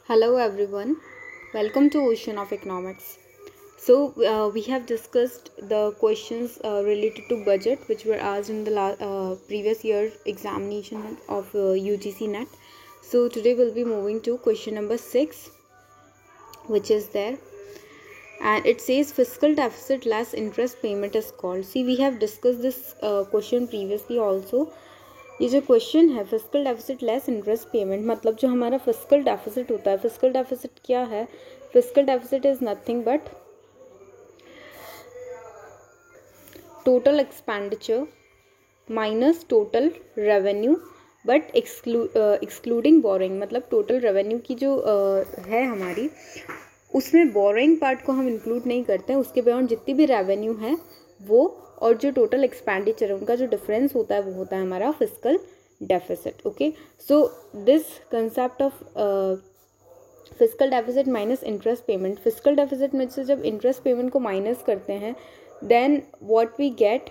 Hello everyone, welcome to Ocean of Economics. We have discussed the questions related to budget which were asked in the previous year examination of UGC NET. So today we'll be moving to question number 6, which is there, and it says fiscal deficit less interest payment is called. See, we have discussed this question previously also. ये जो question है fiscal deficit less interest payment, मतलब जो हमारा fiscal deficit होता है, fiscal deficit क्या है? Fiscal deficit is nothing but total expenditure minus total revenue but excluding boring. मतलब टोटल रेवेन्यू की जो है हमारी, उसमें बोरिंग पार्ट को हम इंक्लूड नहीं करते हैं। उसके बियॉन्ड जितनी भी रेवेन्यू है वो और जो टोटल एक्सपेंडिचर है उनका जो डिफरेंस होता है वो होता है हमारा fiscal deficit. Okay, so this concept of fiscal deficit minus interest payment, fiscal deficit में से जब इंटरेस्ट पेमेंट को माइनस करते हैं then what we get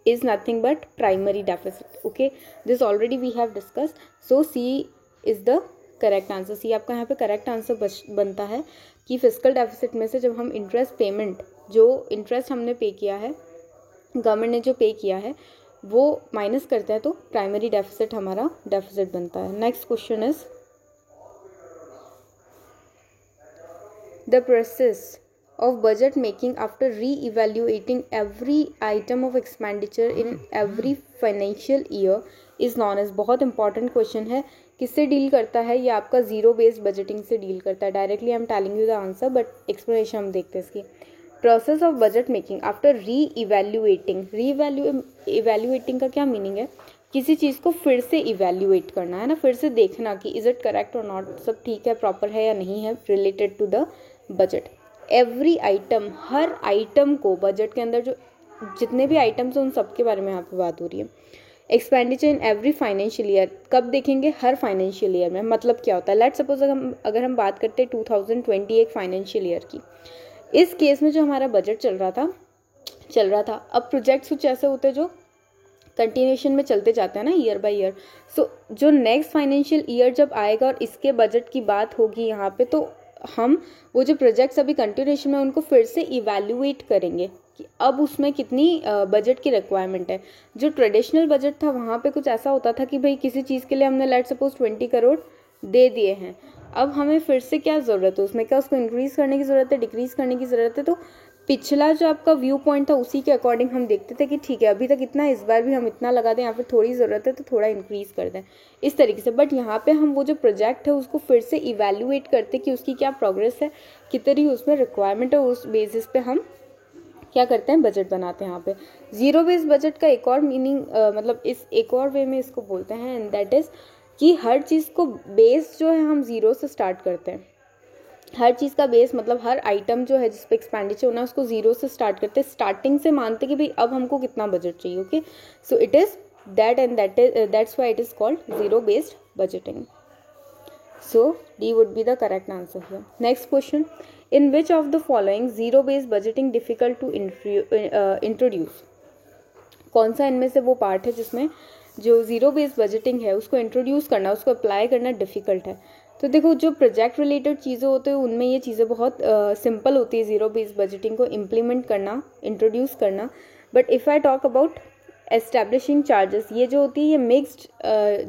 is nothing but primary deficit. Okay, this already we have discussed, so C is the correct answer. C आपका यहाँ पे correct answer बनता है कि फिस्कल डेफिसिट में से जब हम इंटरेस्ट पेमेंट, जो इंटरेस्ट हमने पे किया है, गवर्नमेंट ने जो पे किया है, वो माइनस करते हैं तो प्राइमरी डेफिसिट हमारा डेफिसिट बनता है। Next question is the process of budget making after re-evaluating every item of expenditure in every financial year is known as। बहुत इंपॉर्टेंट क्वेश्चन है। किससे डील करता है? ये आपका जीरो बेस्ड बजटिंग से डील करता है। Directly I am telling you the answer but explanation हम देखते हैं इसकी। Process of budget making after reevaluating. Reevaluating का क्या मीनिंग है? किसी चीज़ को फिर से इवेल्युएट करना है ना, फिर से देखना कि इज इट करेक्ट और नॉट, सब ठीक है, प्रॉपर है या नहीं है related to the budget. Every item, हर आइटम को बजट के अंदर जो जितने भी आइटम्स हैं उन सब के बारे में यहाँ पे बात हो रही है। Expenditure in every financial year, कब देखेंगे? हर फाइनेंशियल ईयर में। मतलब क्या होता है? लेट्स सपोज अगर हम बात करते हैं 2021 फाइनेंशियल ईयर की, इस केस में जो हमारा बजट चल रहा था। अब प्रोजेक्ट्स कुछ ऐसे होते हैं जो कंटिन्यूएशन में चलते जाते हैं ना, ईयर बाय ईयर। सो जो नेक्स्ट फाइनेंशियल ईयर जब आएगा और इसके बजट की बात होगी यहाँ पे, तो हम वो जो प्रोजेक्ट्स अभी कंटिन्यूएशन में उनको फिर से इवैल्यूएट करेंगे कि अब उसमें कितनी बजट की रिक्वायरमेंट है। जो ट्रेडिशनल बजट था वहाँ पे कुछ ऐसा होता था कि भाई किसी चीज़ के लिए हमने लेट सपोज 20 करोड़ दे दिए हैं, अब हमें फिर से क्या ज़रूरत है उसमें? क्या उसको इंक्रीज़ करने की ज़रूरत है, डिक्रीज़ करने की ज़रूरत है? तो पिछला जो आपका व्यू पॉइंट था उसी के अकॉर्डिंग हम देखते थे कि ठीक है अभी तक इतना, इस बार भी हम इतना लगा दें, यहाँ पे थोड़ी ज़रूरत है तो थोड़ा इंक्रीज़ कर दें, इस तरीके से। बट यहाँ पे हम वो जो प्रोजेक्ट है उसको फिर से इवैल्यूएट करते कि उसकी क्या प्रोग्रेस है, कितनी उसमें रिक्वायरमेंट है, उस बेसिस पे हम क्या करते हैं? बजट बनाते हैं। यहाँ पे जीरो बेस्ड बजट का एक और मीनिंग, मतलब इस एक और वे में इसको बोलते हैं, एंड दैट इज़ कि हर चीज़ को बेस जो है हम ज़ीरो से स्टार्ट करते हैं। हर चीज़ का बेस मतलब हर आइटम जो है जिस पे एक्सपेंडिचर होना है उसको जीरो से स्टार्ट करते हैं, स्टार्टिंग से मानते कि भाई अब हमको कितना बजट चाहिए। Okay, so it is that and that's why it is called zero based budgeting. So D would be the correct answer here. Next question, in which of the following zero based budgeting difficult to introduce? कौन सा इनमें से वो part है जिसमें जो zero based budgeting है उसको इंट्रोड्यूस करना, उसको अप्लाई करना डिफ़िकल्ट है? तो देखो, जो प्रोजेक्ट रिलेटेड चीज़ें होती हैं उनमें ये चीज़ें बहुत सिंपल होती है जीरो बेस्ड बजटिंग को इम्प्लीमेंट करना, इंट्रोड्यूस करना। But if I talk about establishing charges, ये जो होती है ये मिक्स्ड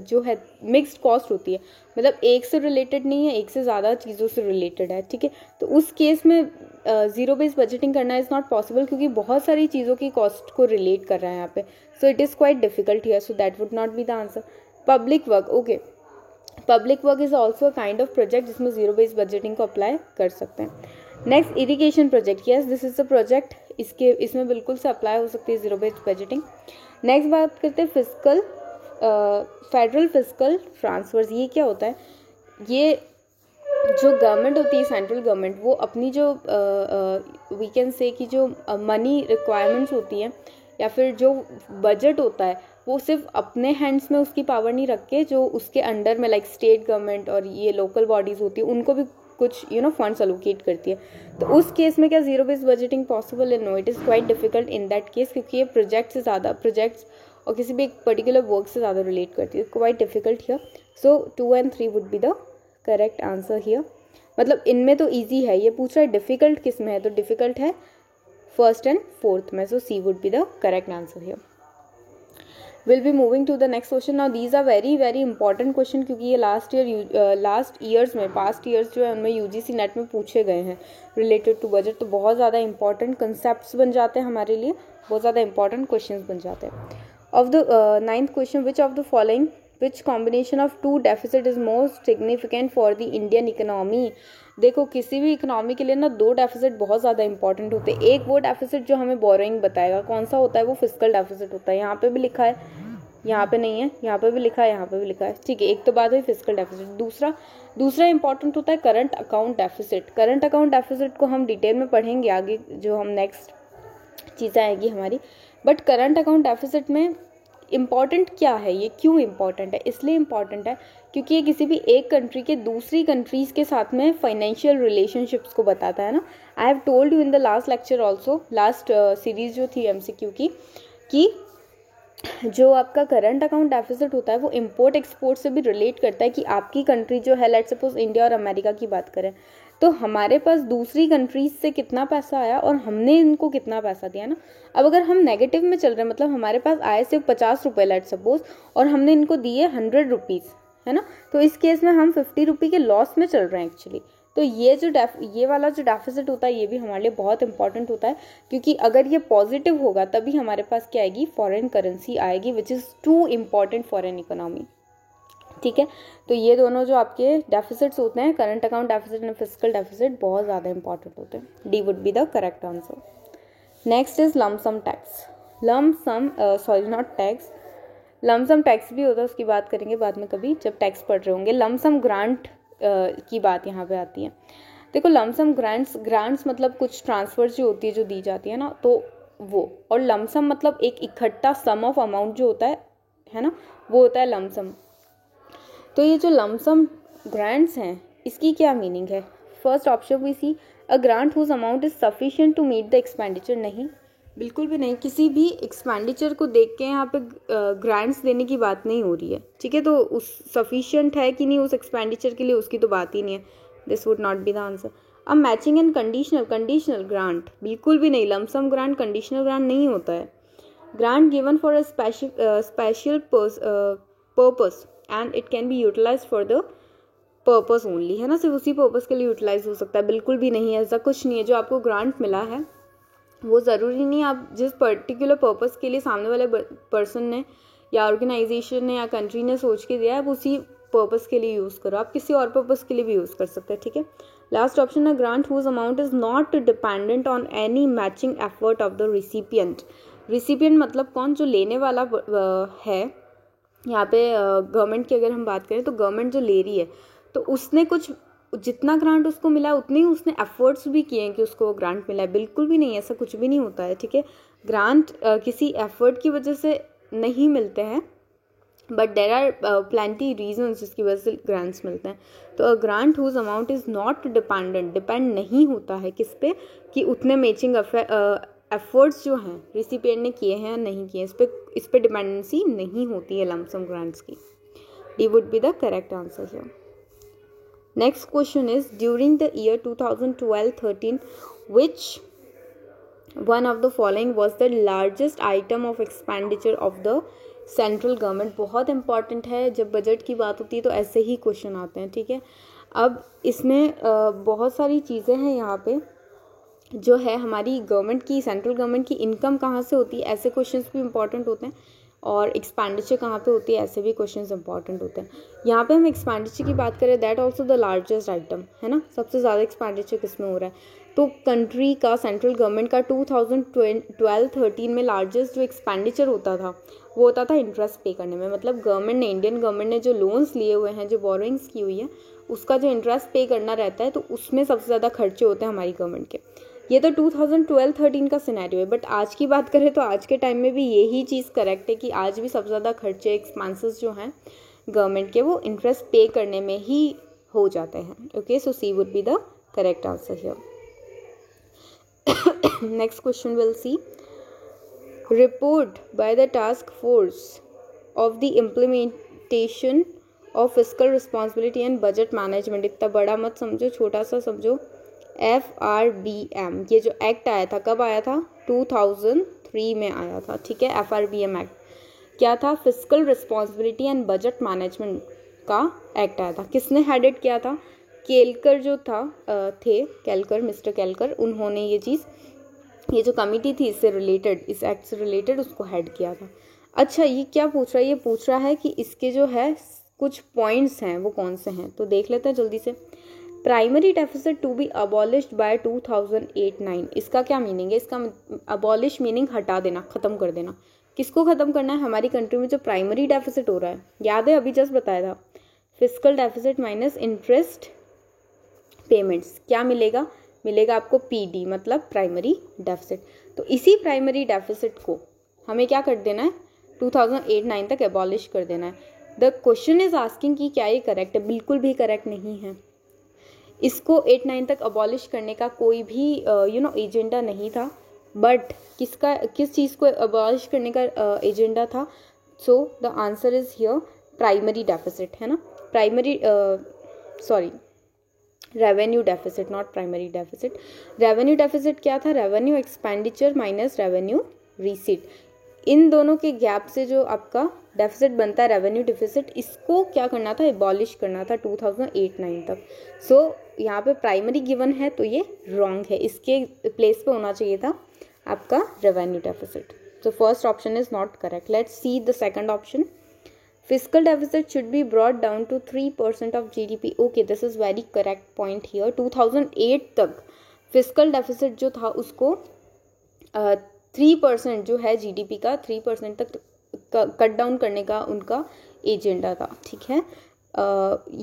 जो है मिक्स्ड कॉस्ट होती है, मतलब एक से रिलेटेड नहीं है, एक से ज़्यादा चीज़ों से रिलेटेड है। ठीक है, तो उस केस में जीरो बेस्ड बजटिंग करना इज़ नॉट पॉसिबल क्योंकि बहुत सारी चीज़ों की कॉस्ट को रिलेट कर रहा है यहाँ पे। सो it is quite difficult here, so that would not be the answer. Public work, okay, public work is also a kind of project जिसमें जीरो बेस्ड बजटिंग को अप्लाई कर सकते हैं। Next, irrigation project, yes this is a project, इसमें बिल्कुल से apply हो सकती है जीरो बेस्ड बजटिंग। नेक्स्ट बात करते हैं फिस्कल, फेडरल फिस्कल ट्रांसफर्स। ये क्या होता है? ये जो गवर्नमेंट होती है, सेंट्रल गवर्नमेंट, वो अपनी जो वी कैन से कि जो मनी रिक्वायरमेंट्स होती हैं या फिर जो बजट होता है वो सिर्फ अपने हैंड्स में उसकी पावर नहीं रख के जो उसके अंडर में लाइक स्टेट गवर्नमेंट और ये लोकल बॉडीज़ होती है उनको भी कुछ फंड्स अलोकेट करती है। तो उस केस में क्या जीरो बेस्ड बजटिंग पॉसिबल है? No, it is quite difficult in that case क्योंकि ये प्रोजेक्ट्स और किसी भी एक पर्टिकुलर वर्क से ज़्यादा रिलेट करती है, quite difficult here. So 2 and 3 would be the correct answer here. मतलब इनमें तो इजी है, ये पूछ रहा है डिफिकल्ट किस में है, तो डिफिकल्ट है फर्स्ट एंड फोर्थ में, so C would be the correct answer here. Will be moving to the next question. Now these are very very important question, क्योंकि ये लास्ट ईयर्स में, पास्ट ईयर्स जो है उनमें यूजीसी नेट में पूछे गए हैं रिलेटेड टू बजट, तो बहुत ज़्यादा इंपॉर्टेंट कंसेप्ट बन जाते हैं हमारे लिए, बहुत ज़्यादा इंपॉर्टेंट क्वेश्चन बन जाते हैं। Of the ninth question, which of the following which combination of two deficit is most significant for the Indian economy. देखो किसी भी इकोनॉमी के लिए ना दो डेफिसिट बहुत ज़्यादा इंपॉर्टेंट होते हैं। एक वो डेफिसिट जो हमें बोरोइंग बताएगा कौन सा होता है, वो फिस्कल डेफिसिट होता है। यहाँ पे भी लिखा है, यहाँ पे नहीं है, यहाँ पे भी लिखा है, यहाँ पे भी लिखा है, ठीक है। एक तो बात हुई फिस्कल डेफिसिट। दूसरा इंपॉर्टेंट होता है current account deficit. Current account deficit को हम डिटेल में पढ़ेंगे आगे, जो हम नेक्स्ट चीज़ें आएगी हमारी। बट करंट अकाउंट डेफिसिट में इम्पॉर्टेंट क्या है, ये क्यों इम्पॉर्टेंट है, इसलिए इम्पॉर्टेंट है क्योंकि ये किसी भी एक कंट्री के दूसरी कंट्रीज़ के साथ में फाइनेंशियल रिलेशनशिप्स को बताता है ना। I have told you in the last lecture also, last series जो थी MCQ की, कि जो आपका करंट अकाउंट डेफिसिट होता है वो इम्पोर्ट एक्सपोर्ट से भी रिलेट करता है, कि आपकी कंट्री जो है, लेट्स सपोज इंडिया और अमेरिका की बात करें, तो हमारे पास दूसरी कंट्रीज से कितना पैसा आया और हमने इनको कितना पैसा दिया ना। अब अगर हम नेगेटिव में चल रहे हैं, मतलब हमारे पास आए सिर्फ 50 रुपये लेट्स सपोज, और हमने इनको दिए 100 रुपीज़, है ना, तो इस केस में हम 50 रुपये के लॉस में चल रहे हैं एक्चुअली। तो ये वाला जो डेफिसिट होता है ये भी हमारे लिए बहुत इंपॉर्टेंट होता है, क्योंकि अगर ये पॉजिटिव होगा तभी हमारे पास क्या आएगी, फॉरेन करेंसी आएगी, which is too important for an economy, ठीक है। तो ये दोनों जो आपके डेफिसिट्स होते हैं, current account deficit and fiscal deficit, बहुत ज़्यादा इंपॉर्टेंट होते हैं। D would be the correct answer. Next is lump sum tax. Lump sum tax भी होता है, उसकी बात करेंगे बाद में कभी जब टैक्स पढ़ रहे होंगे। लमसम ग्रांट की बात यहाँ पे आती है। देखो लमसम ग्रांट्स मतलब कुछ ट्रांसफर्स जो होती है, जो दी जाती है ना, तो वो, और लमसम मतलब एक इकट्ठा सम ऑफ अमाउंट जो होता है ना, वो होता है लमसम। तो ये जो लमसम ग्रांट्स हैं इसकी क्या मीनिंग है? First option we see, a grant whose amount is sufficient to meet the expenditure. नहीं, बिल्कुल भी नहीं। किसी भी एक्सपेंडिचर को देख के यहाँ पे ग्रांट्स देने की बात नहीं हो रही है, ठीक है। तो उस सफिशिएंट है कि नहीं उस एक्सपेंडिचर के लिए, उसकी तो बात ही नहीं है। This would not be the answer. अब मैचिंग एंड कंडीशनल ग्रांट, बिल्कुल भी नहीं। लमसम ग्रांट कंडीशनल ग्रांट नहीं होता है। Grant given for a special purpose and it can be utilise for the purpose only, है ना, सिर्फ उसी पर्पस के लिए यूटिलाइज हो सकता है। बिल्कुल भी नहीं, ऐसा कुछ नहीं है। जो आपको ग्रांट मिला है वो ज़रूरी नहीं आप जिस पर्टिकुलर पर्पस के लिए सामने वाले पर्सन ने या ऑर्गेनाइजेशन ने या कंट्री ने सोच के दिया है, आप उसी पर्पस के लिए यूज़ करो। आप किसी और पर्पस के लिए भी यूज़ कर सकते हैं, ठीक है। लास्ट ऑप्शन है grant whose amount is not dependent on any matching effort of the recipient. Recipient मतलब कौन? जो लेने वाला है। यहाँ पे गवर्नमेंट की अगर हम बात करें तो गवर्नमेंट जो ले रही है, तो उसने कुछ, जितना ग्रांट उसको मिला है उतने ही उसने एफर्ट्स भी किए हैं कि उसको ग्रांट मिला है। बिल्कुल भी नहीं, ऐसा कुछ भी नहीं होता है, ठीक है। ग्रांट किसी एफर्ट की वजह से नहीं मिलते हैं, but there are plenty reasons जिसकी वजह से ग्रांट्स मिलते हैं। तो a grant whose amount is not depend नहीं होता है किस पे, कि उतने मैचिंग एफर्ट्स जो हैं रिसिपिएंट ने किए हैं या नहीं किए, इस पे डिपेंडेंसी नहीं होती है लमसम ग्रांट्स की। D would be the correct answer here. Next question is, during the year 2012-13, which one of the following was the largest item of expenditure of the central government? बहुत important है, जब budget की बात होती है तो ऐसे ही क्वेश्चन आते हैं, ठीक है। अब इसमें बहुत सारी चीज़ें हैं यहाँ पे, जो है हमारी गवर्नमेंट की, सेंट्रल गवर्नमेंट की इनकम कहाँ से होती है, ऐसे क्वेश्चंस भी इंपॉर्टेंट होते हैं। और एक्सपेंडिचर कहाँ पे होती है, ऐसे भी क्वेश्चंस इंपॉर्टेंट होते हैं। यहाँ पे हम एक्सपेंडिचर की बात करें, that also the largest item, है ना, सबसे ज़्यादा एक्सपेंडिचर किस में हो रहा है? तो कंट्री का, सेंट्रल गवर्नमेंट का 2012-13 में लार्जेस्ट जो एक्सपेंडिचर होता था वो होता था इंटरेस्ट पे करने में। मतलब गवर्नमेंट ने, इंडियन गवर्नमेंट ने जो लोन्स लिए हुए हैं, जो बोरोइंग्स की हुई है, उसका जो इंटरेस्ट पे करना रहता है, तो उसमें सबसे ज़्यादा खर्चे होते हैं हमारी गवर्नमेंट के। ये तो 2012-13 का सिनेरियो है, बट आज की बात करें तो आज के टाइम में भी यही चीज़ करेक्ट है कि आज भी सबसे ज़्यादा खर्चे, एक्सपेंसेस जो हैं गवर्नमेंट के, वो इंटरेस्ट पे करने में ही हो जाते हैं। Okay, so C would be the correct answer here. Next question will see, report by the task force of the implementation of fiscal responsibility and budget management, इतना बड़ा मत समझो, छोटा सा समझो, FRBM, ये जो एक्ट आया था कब आया था, 2003 में आया था, ठीक है। FRBM एक्ट क्या था, fiscal responsibility and budget management का एक्ट आया था। किसने हेडेड किया था, केलकर जो था केलकर, मिस्टर केलकर, उन्होंने ये जो कमिटी थी इससे रिलेटेड, इस एक्ट से रिलेटेड, उसको हेड किया था। अच्छा, ये क्या पूछ रहा है, ये पूछ रहा है कि इसके जो है कुछ पॉइंट्स हैं वो कौन से हैं, तो देख लेते हैं जल्दी से। Primary deficit to be abolished by 2008-9, इसका क्या मीनिंग है, इसका अबॉलिश मीनिंग हटा देना, खत्म कर देना। किसको खत्म करना है, हमारी कंट्री में जो प्राइमरी डेफिसिट हो रहा है, याद है अभी जस्ट बताया था, fiscal deficit minus interest payments, क्या मिलेगा, मिलेगा आपको PD, मतलब प्राइमरी डेफिसिट। तो इसी प्राइमरी डेफिसिट को हमें क्या कर देना है, 2008-9 तक एबॉलिश कर देना है। द क्वेश्चन इज आस्किंग कि क्या ये करेक्ट है, बिल्कुल भी करेक्ट नहीं है। इसको 8-9 तक अबॉलिश करने का कोई भी एजेंडा नहीं था, बट किस चीज़ को अबॉलिश करने का एजेंडा था, so the answer is here primary deficit, है ना, primary revenue deficit, not primary deficit. Revenue deficit क्या था, revenue expenditure minus revenue receipt, इन दोनों के गैप से जो आपका डेफिसिट बनता है रेवेन्यू डेफिसिट, इसको क्या करना था, एबॉलिश करना था 2008-9 तक। सो यहाँ पे प्राइमरी गिवन है तो ये रॉन्ग है, इसके प्लेस पे होना चाहिए था आपका revenue deficit. So first option is not correct. Let's see the second option, fiscal deficit should be brought down to 3% of GDP. Okay, this is very correct point here. 2008 तक fiscal deficit जो था उसको 3% जो है GDP का 3% तक cut down करने का उनका एजेंडा था, ठीक है।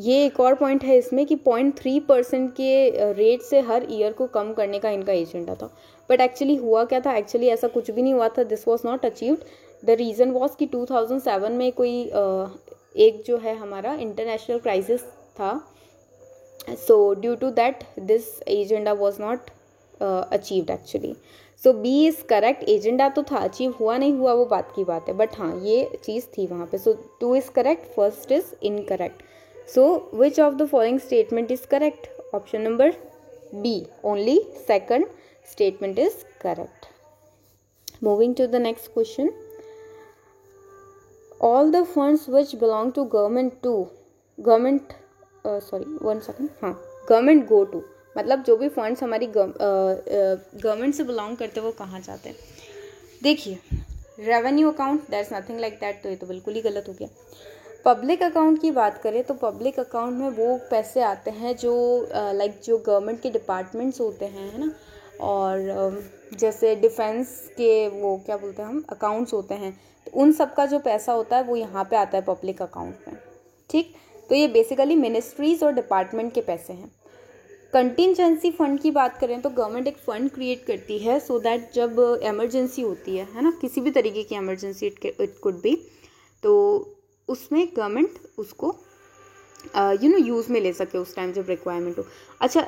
ये एक और पॉइंट है इसमें कि 0.3% के रेट से हर ईयर को कम करने का इनका एजेंडा था, बट एक्चुअली हुआ क्या था, एक्चुअली ऐसा कुछ भी नहीं हुआ था, this was not achieved. The reason was कि 2007 में कोई एक जो है हमारा इंटरनेशनल क्राइसिस था, so due to that this agenda was not achieved actually. So B is correct, agenda तो था, अचीव हुआ नहीं हुआ वो बात की बात है, बट हाँ ये चीज़ थी वहाँ पे। So 2 is correct, first is incorrect. So which of the following statement is correct, option number B, only second statement is correct. Moving to the next question, all the funds which belong to government go to, मतलब जो भी funds हमारी government से belong करते हैं वो कहाँ जाते हैं। देखिए revenue account, that's nothing like that, तो ये तो बिल्कुल ही गलत हो गया। पब्लिक अकाउंट की बात करें तो पब्लिक अकाउंट में वो पैसे आते हैं जो जो गवर्नमेंट के डिपार्टमेंट्स होते हैं, है ना, और जैसे डिफेंस के वो क्या बोलते हैं हम अकाउंट्स होते हैं, तो उन सब का जो पैसा होता है वो यहाँ पे आता है पब्लिक अकाउंट में, ठीक। तो ये बेसिकली मिनिस्ट्रीज और डिपार्टमेंट के पैसे हैं। कंटिजेंसी फंड की बात करें तो गवर्नमेंट एक फ़ंड क्रिएट करती है सो दैट जब इमरजेंसी होती है ना, किसी भी तरीके की इमरजेंसी, इट कुड बी, तो उसमें गवर्नमेंट उसको यूज़ में ले सके उस टाइम जब रिक्वायरमेंट हो। अच्छा,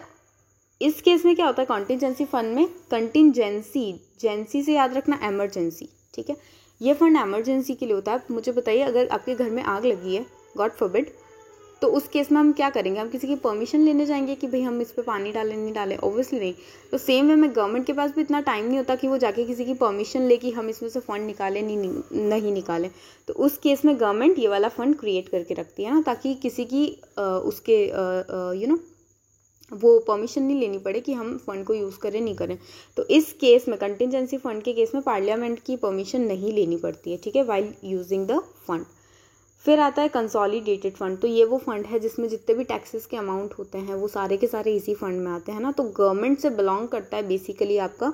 इस केस में क्या होता है कंटिजेंसी फंड में, जेंसी से याद रखना एमरजेंसी, ठीक है, ये फंड एमरजेंसी के लिए होता है। मुझे बताइए अगर आपके घर में आग लगी है, गॉड फॉरबिड, तो उस केस में हम क्या करेंगे, हम किसी की परमिशन लेने जाएंगे कि भाई हम इस पे पानी डालें नहीं डालें, ऑब्वियसली नहीं। तो सेम वे में गवर्नमेंट के पास भी इतना टाइम नहीं होता कि वो जाके किसी की परमिशन ले कि हम इसमें से फ़ंड निकालें नहीं निकालें। तो उस केस में गवर्नमेंट ये वाला फ़ंड क्रिएट करके रखती है ना, ताकि किसी की उसके वो परमिशन नहीं लेनी पड़े कि हम फ़ंड को यूज़ करें नहीं करें। तो इस केस में कंटिजेंसी फ़ंड के केस में पार्लियामेंट की परमिशन नहीं लेनी पड़ती है, ठीक है, वाइल यूजिंग द फंड। फिर आता है कंसोलिडेटेड फंड, तो ये वो फंड है जिसमें जितने भी टैक्सेस के अमाउंट होते हैं वो सारे के सारे इसी फंड में आते हैं ना। तो गवर्नमेंट से बिलोंग करता है बेसिकली आपका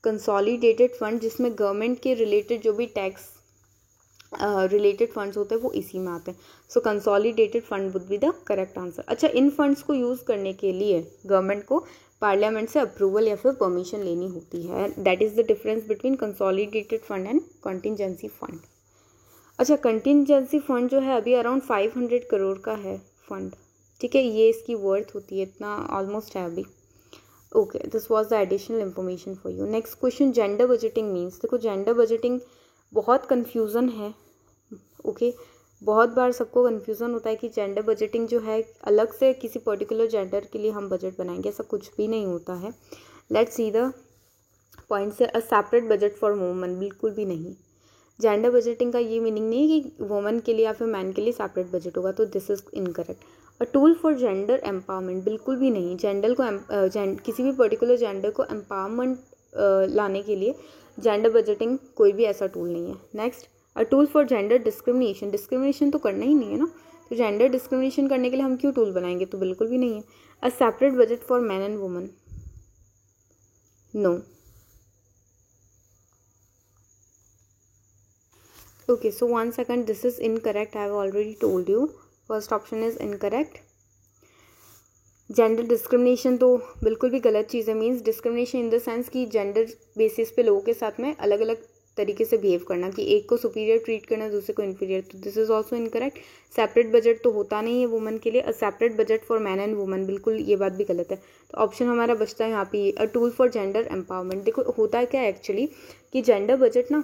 कंसोलिडेटेड फंड, जिसमें गवर्नमेंट के रिलेटेड जो भी टैक्स रिलेटेड फंड्स होते हैं वो इसी में आते हैं। So consolidated fund would be the correct answer. अच्छा, इन फंड्स को यूज़ करने के लिए गवर्नमेंट को पार्लियामेंट से अप्रूवल या फिर परमिशन लेनी होती है। That is the difference between consolidated fund and contingency fund. अच्छा, कंटिजेंसी फंड जो है अभी अराउंड 500 करोड़ का है फंड, ठीक है, ये इसकी वर्थ होती है, इतना ऑलमोस्ट है अभी। Okay, this was the additional information for you. Next question, gender budgeting means. देखो जेंडर बजटिंग बहुत कन्फ्यूज़न है, ओके। बहुत बार सबको कन्फ्यूज़न होता है कि जेंडर बजटिंग जो है अलग से किसी पर्टिकुलर जेंडर के लिए हम बजट बनाएंगे, ऐसा कुछ भी नहीं होता है। लेट्स सी द पॉइंट से, अ सेपरेट बजट फॉर वुमन, बिल्कुल भी नहीं। जेंडर बजटिंग का ये मीनिंग नहीं है कि वुमन के लिए या फिर मैन के लिए सेपरेट बजट होगा, तो this is incorrect. A tool for gender empowerment, बिल्कुल भी नहीं। जेंडर को किसी भी पर्टिकुलर जेंडर को एम्पावरमेंट लाने के लिए जेंडर बजटिंग कोई भी ऐसा टूल नहीं है। Next, a tool for gender discrimination, discrimination तो करना ही नहीं है ना, तो जेंडर डिस्क्रिमिनेशन करने के लिए हम क्यों टूल बनाएंगे, तो बिल्कुल भी नहीं है। A separate budget for man and woman, no. Okay, so 1 second, this is incorrect. I have already told you. First option is incorrect. Gender discrimination तो बिल्कुल भी गलत चीज़ है। Means discrimination in the sense कि जेंडर बेसिस पे लोगों के साथ में अलग अलग तरीके से बिहेव करना, कि एक को सुपीरियर ट्रीट करना, दूसरे को इन्फीरियर, तो this is also incorrect. Separate budget तो होता नहीं है वुमन के लिए। अ separate budget for man and woman, बिल्कुल ये बात भी गलत है। तो ऑप्शन हमारा बचता है यहाँ पे a tool for gender empowerment. देखो होता है क्या एक्चुअली कि जेंडर बजट ना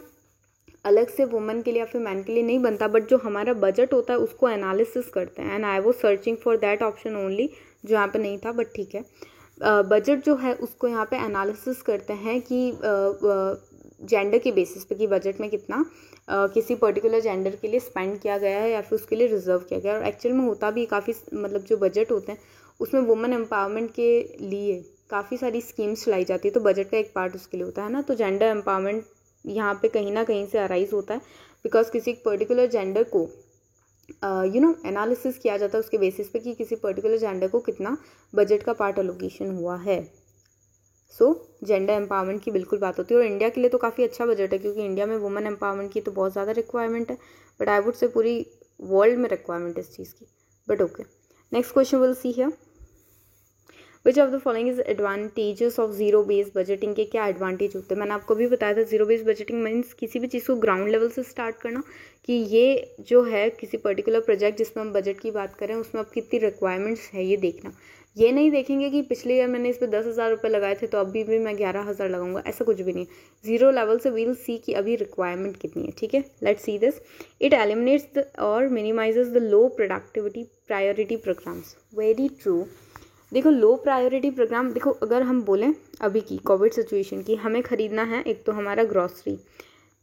अलग से वुमन के लिए या फिर मैन के लिए नहीं बनता, बट जो हमारा बजट होता है उसको एनालिसिस करते हैं। And I was searching for that option only, जो यहाँ पे नहीं था, बट ठीक है। बजट जो है उसको यहाँ पे एनालिसिस करते हैं कि जेंडर के बेसिस पे कि बजट में कितना किसी पर्टिकुलर जेंडर के लिए स्पेंड किया गया है या फिर उसके लिए रिजर्व किया गया है। और एक्चुअल में होता भी काफ़ी, मतलब जो बजट होते हैं उसमें वुमेन एम्पावरमेंट के लिए काफ़ी सारी स्कीम्स चलाई जाती है, तो बजट का एक पार्ट उसके लिए होता है ना। तो जेंडर एम्पावरमेंट यहाँ पे कहीं ना कहीं से अराइज होता है, बिकॉज किसी पर्टिकुलर जेंडर को एनालिसिस किया जाता है उसके बेसिस पे कि किसी पर्टिकुलर जेंडर को कितना बजट का पार्ट एलोकेशन हुआ है। सो जेंडर एम्पावरमेंट की बिल्कुल बात होती है। और इंडिया के लिए तो काफ़ी अच्छा बजट है, क्योंकि इंडिया में वुमेन एम्पावरमेंट की तो बहुत ज़्यादा रिक्वायरमेंट है, बट आई वुड से पूरी वर्ल्ड में रिक्वायरमेंट है इस चीज़ की, but okay. Next question will see here, which of the following is advantages of zero based budgeting, के क्या एडवांटेज होते हैं। मैंने आपको भी बताया था जीरो बेस्ड बजटिंग मीन्स किसी भी चीज़ को ग्राउंड लेवल से स्टार्ट करना, कि ये जो है किसी पर्टिकुलर प्रोजेक्ट जिसमें हम बजट की बात करें उसमें अब कितनी रिक्वायरमेंट्स है ये देखना। ये नहीं देखेंगे कि पिछले ईयर मैंने इस पर 10,000 रुपये लगाए थे तो अभी भी मैं 11,000 लगाऊंगा, ऐसा कुछ भी नहीं। जीरो लेवल से वील सी कि अभी रिक्वायरमेंट कितनी है, ठीक है। Let's see this, it eliminates और minimizes the low productivity priority programs, very true. देखो लो प्रायोरिटी प्रोग्राम, देखो अगर हम बोलें अभी की कोविड सिचुएशन की, हमें ख़रीदना है एक तो हमारा ग्रॉसरी,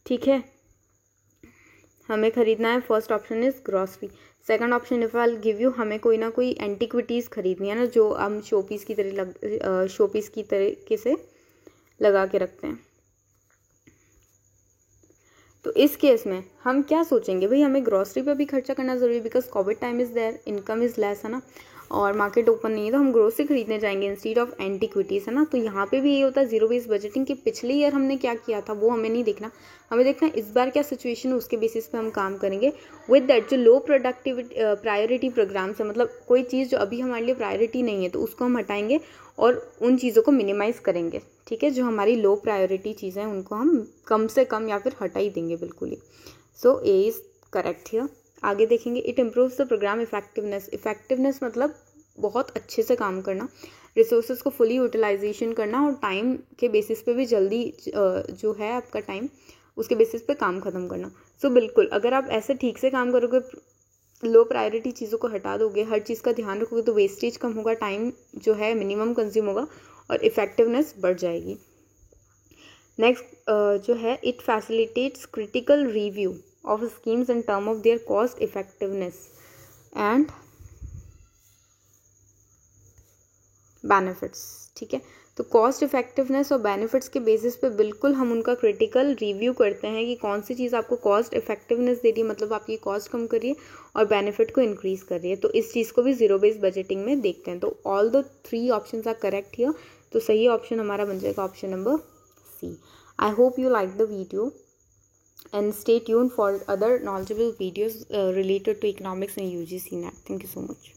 ठीक है, हमें ख़रीदना है, first option is grocery. Second option if I give you, हमें कोई ना कोई एंटिक्विटीज़ खरीदनी है ना, जो हम शोपीस की तरीके से लगा के रखते हैं। तो इस केस में हम क्या सोचेंगे, भाई हमें ग्रॉसरी पे भी खर्चा करना ज़रूरी है, because covid time is there, income is less, है ना, और मार्केट ओपन नहीं है, तो हम ग्रोसरी खरीदने जाएंगे इंस्टीड ऑफ एंटीक्विटीज़, है ना। तो यहाँ पे भी ये होता है जीरो बेस्ड बजटिंग, के पिछले ईयर हमने क्या किया था वो हमें नहीं देखना, हमें देखना इस बार क्या सिचुएशन है, उसके बेसिस पे हम काम करेंगे। विद दैट जो लो प्रोडक्टिविटी प्रायोरिटी प्रोग्राम्स है, मतलब कोई चीज़ जो अभी हमारे लिए प्रायोरिटी नहीं है तो उसको हम हटाएंगे और उन चीज़ों को मिनिमाइज़ करेंगे, ठीक है। जो हमारी लो प्रायोरिटी चीज़ें हैं उनको हम कम से कम या फिर हटा ही देंगे बिल्कुल ही। So A is correct here. आगे देखेंगे, it improves the programme effectiveness. Effectiveness मतलब बहुत अच्छे से काम करना, रिसोर्सेज को फुली यूटिलाइजेशन करना, और टाइम के बेसिस पे भी जल्दी जो है आपका टाइम उसके बेसिस पे काम ख़त्म करना। सो बिल्कुल अगर आप ऐसे ठीक से काम करोगे, लो प्रायोरिटी चीज़ों को हटा दोगे, हर चीज़ का ध्यान रखोगे, तो वेस्टेज कम होगा, टाइम जो है मिनिमम कंज्यूम होगा और इफेक्टिवनेस बढ़ जाएगी। नेक्स्ट जो है, it facilitates critical review of schemes in term of their cost effectiveness and benefits, ठीक है। तो कॉस्ट इफेक्टिवनेस और बेनिफिट्स के बेसिस पे बिल्कुल हम उनका क्रिटिकल रिव्यू करते हैं कि कौन सी चीज़ आपको कॉस्ट इफेक्टिवनेस दे रही है, मतलब आपकी कॉस्ट कम कर रही है, और बेनिफिट को इंक्रीज कर रही है। तो इस चीज़ को भी जीरो बेस्ड बजटिंग में देखते हैं। तो all the three options are correct here, तो सही ऑप्शन हमारा बन जाएगा option number C. I hope you liked the video and stay tuned for other knowledgeable videos related to economics and UGC NET. Thank you so much.